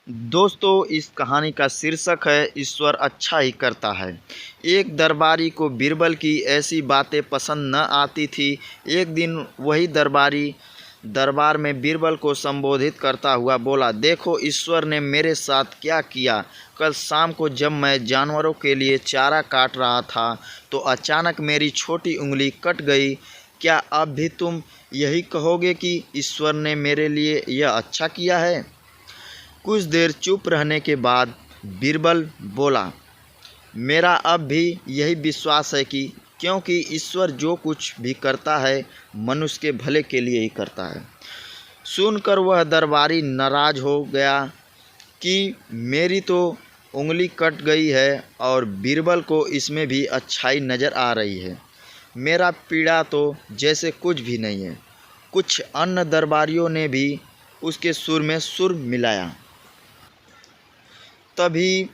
दोस्तों, इस कहानी का शीर्षक है ईश्वर अच्छा ही करता है। एक दरबारी को बीरबल की ऐसी बातें पसंद न आती थी। एक दिन वही दरबारी दरबार में बीरबल को संबोधित करता हुआ बोला, देखो ईश्वर ने मेरे साथ क्या किया। कल शाम को जब मैं जानवरों के लिए चारा काट रहा था तो अचानक मेरी छोटी उंगली कट गई। क्या अब भी तुम यही कहोगे कि ईश्वर ने मेरे लिए यह अच्छा किया है? कुछ देर चुप रहने के बाद बीरबल बोला, मेरा अब भी यही विश्वास है कि क्योंकि ईश्वर जो कुछ भी करता है मनुष्य के भले के लिए ही करता है। सुनकर वह दरबारी नाराज हो गया कि मेरी तो उंगली कट गई है और बीरबल को इसमें भी अच्छाई नज़र आ रही है। मेरा पीड़ा तो जैसे कुछ भी नहीं है। कुछ अन्य दरबारियों ने भी उसके सुर में सुर मिलाया। तभी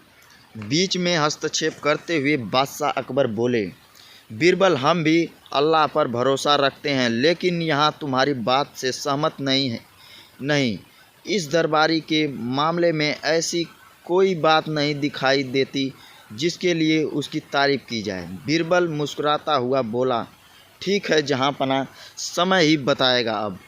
बीच में हस्तक्षेप करते हुए बादशाह अकबर बोले, बीरबल, हम भी अल्लाह पर भरोसा रखते हैं, लेकिन यहाँ तुम्हारी बात से सहमत नहीं। इस दरबारी के मामले में ऐसी कोई बात नहीं दिखाई देती जिसके लिए उसकी तारीफ की जाए। बीरबल मुस्कुराता हुआ बोला, ठीक है जहाँपनाह, समय ही बताएगा। अब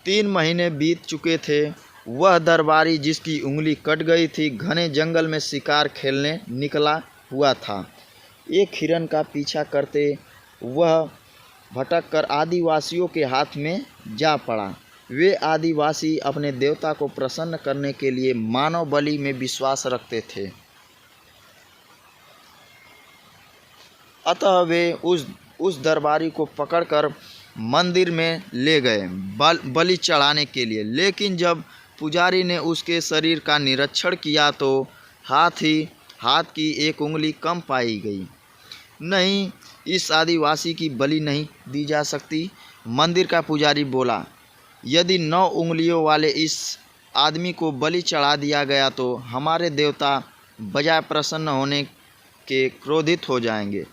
3 महीने बीत चुके थे। वह दरबारी जिसकी उंगली कट गई थी घने जंगल में शिकार खेलने निकला हुआ था। एक हिरन का पीछा करते वह भटक कर आदिवासियों के हाथ में जा पड़ा। वे आदिवासी अपने देवता को प्रसन्न करने के लिए मानव बलि में विश्वास रखते थे। अतः वे उस दरबारी को पकड़कर मंदिर में ले गए बलि चढ़ाने के लिए। लेकिन जब पुजारी ने उसके शरीर का निरीक्षण किया तो हाथ की एक उंगली कम पाई गई। नहीं, इस आदिवासी की बलि नहीं दी जा सकती। मंदिर का पुजारी बोला, यदि 9 उंगलियों वाले इस आदमी को बलि चढ़ा दिया गया तो हमारे देवता बजाय प्रसन्न होने के क्रोधित हो जाएंगे।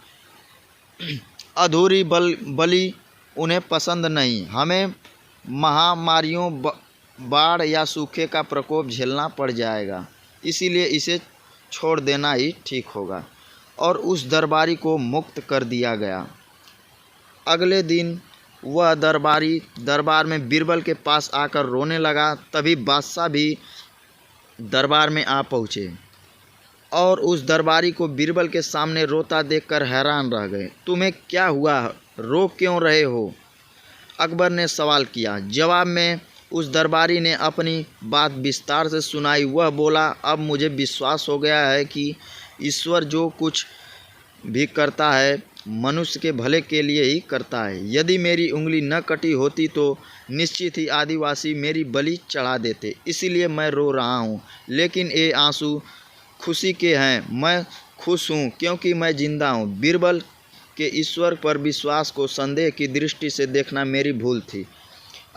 अधूरी बलि उन्हें पसंद नहीं। हमें महामारियों, बाढ़ या सूखे का प्रकोप झेलना पड़ जाएगा। इसीलिए इसे छोड़ देना ही ठीक होगा। और उस दरबारी को मुक्त कर दिया गया। अगले दिन वह दरबारी दरबार में बीरबल के पास आकर रोने लगा। तभी बादशाह भी दरबार में आ पहुँचे और उस दरबारी को बीरबल के सामने रोता देखकर हैरान रह गए। तुम्हें क्या हुआ, रो क्यों रहे हो? अकबर ने सवाल किया। जवाब में उस दरबारी ने अपनी बात विस्तार से सुनाई। वह बोला, अब मुझे विश्वास हो गया है कि ईश्वर जो कुछ भी करता है मनुष्य के भले के लिए ही करता है। यदि मेरी उंगली न कटी होती तो निश्चित ही आदिवासी मेरी बलि चढ़ा देते। इसीलिए मैं रो रहा हूँ, लेकिन ये आंसू खुशी के हैं। मैं खुश हूँ क्योंकि मैं जिंदा हूँ। बीरबल के ईश्वर पर विश्वास को संदेह की दृष्टि से देखना मेरी भूल थी।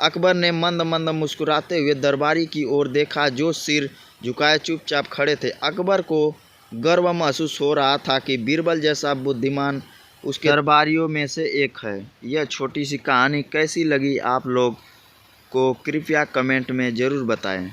अकबर ने मंद मंद मुस्कुराते हुए दरबारी की ओर देखा जो सिर झुकाए चुपचाप खड़े थे। अकबर को गर्व महसूस हो रहा था कि बीरबल जैसा बुद्धिमान उसके दरबारियों में से एक है। यह छोटी सी कहानी कैसी लगी आप लोग को कृपया कमेंट में ज़रूर बताएं।